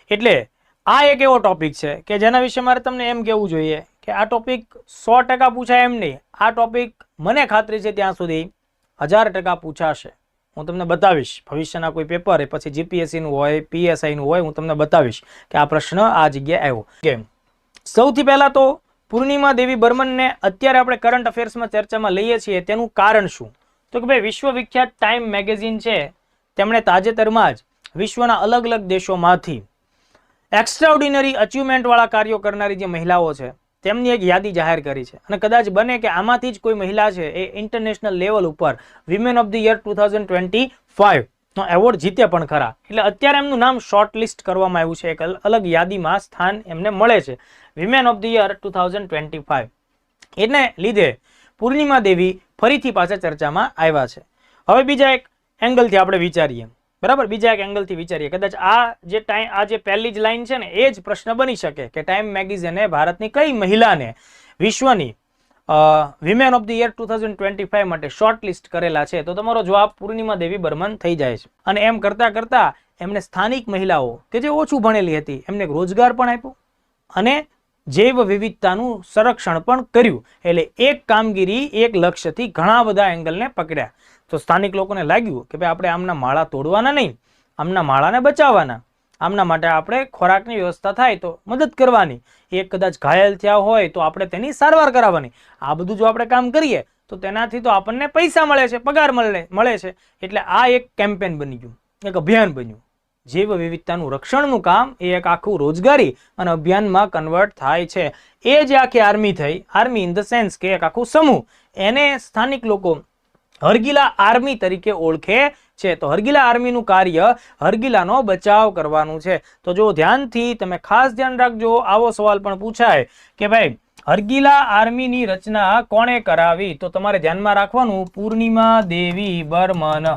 એટલે આ એક એવો ટોપિક છે કે જેના વિશે મારે તમને એમ કહેવું જોઈએ કે આ ટોપિક 100% પૂછાય એમ નહીં. આ ટોપિક મને ખાતરી છે ત્યાં સુધી 1000% પૂછાશે. હું તમને બતાવીશ ભવિષ્યના કોઈ પેપર પછી જીપીએસસી નું હોય, પીએસઆઈ નું હોય, હું તમને બતાવીશ કે આ પ્રશ્ન આ જગ્યાએ આવ્યો. કેમ? સૌથી પહેલા તો પૂર્ણિમા દેવી બર્મનને અત્યારે આપણે કરંટ અફેર્સમાં ચર્ચામાં લઈએ છીએ તેનું કારણ શું? તો કે ભાઈ વિશ્વવિખ્યાત ટાઈમ મેગેઝિન છે તેમણે તાજેતરમાં જ વિશ્વના અલગ અલગ દેશોમાંથી એક્સ્ટ્રાઓર્ડિનરી અચીવમેન્ટ વાળા કાર્યો કરનારી જે મહિલાઓ છે તેમની એક યાદી જાહેર કરી છે અને કદાચ બને કે આમાંથી જ કોઈ મહિલા છે એ ઇન્ટરનેશનલ લેવલ ઉપર વિમેન ઓફ ધ યર 2025 નો એવોર્ડ જીતે પણ ખરા. એટલે અત્યારે એમનું નામ શોર્ટલિસ્ટ કરવામાં આવ્યું છે, એક અલગ યાદીમાં સ્થાન એમને મળે છે વિમેન ઓફ ધ યર 2025. એને લીધે પૂર્ણિમા દેવી ફરીથી પાછા ચર્ચામાં આવ્યા છે. હવે બીજા એક એંગલથી આપણે વિચારીએ, બરાબર, બીજા એક એંગલથી વિચારીએ. કદાચ આ જે પહેલી જ લાઈન છે ને એ જ પ્રશ્ન બની શકે કે ટાઈમ મેગેઝિને ભારતની કઈ મહિલાને વિશ્વની વિમેન ઓફ ધ યર 2025 માટે શોર્ટલિસ્ટ કરેલા છે, તો તમારો જવાબ પૂર્ણિમા દેવી બર્મન થઈ જાય છે. અને એમ કરતા કરતા એમને સ્થાનિક મહિલાઓ કે જે ઓછું ભણેલી હતી એમને રોજગાર પણ આપ્યો અને જૈવ વિવિધતાનું સંરક્ષણ પણ કર્યું. એટલે એક કામગીરી એક લક્ષ્યથી ઘણા બધા એંગલને પકડ્યા. તો સ્થાનિક લોકોને લાગ્યું કે ભાઈ આપણે આમના માળા તોડવાના નહીં, આમના માળાને બચાવવાના, આમના માટે આપણે ખોરાકની વ્યવસ્થા થાય તો મદદ કરવાની, એક કદાચ ઘાયલ થયા હોય તો આપણે તેની સારવાર કરાવવાની. આ બધું જો આપણે કામ કરીએ તો તેનાથી તો આપણને પૈસા મળે છે, પગાર મળે છે. એટલે આ એક કેમ્પેન બની ગયું, એક અભિયાન બન્યું. જૈવ વિવિધતાનું રક્ષણનું કામ એ એક આખું રોજગારી અને અભિયાનમાં કન્વર્ટ થાય છે. એ જે આખી આર્મી થઈ, આર્મી ઇન ધ સેન્સ કે એક આખું સમૂહ, એને સ્થાનિક લોકો હરગીલા આર્મી તરીકે ઓળખે છે. તો હરગીલા આર્મીનું કાર્ય હરગીલાનો બચાવ કરવાનું છે. તો જો ધ્યાનથી તમે ખાસ ધ્યાન રાખજો, આવો સવાલ પણ પૂછાય કે ભાઈ હરગીલા આર્મીની રચના કોણે કરાવી, તો તમારે ધ્યાનમાં રાખવાનું પૂર્ણિમા દેવી બર્મન.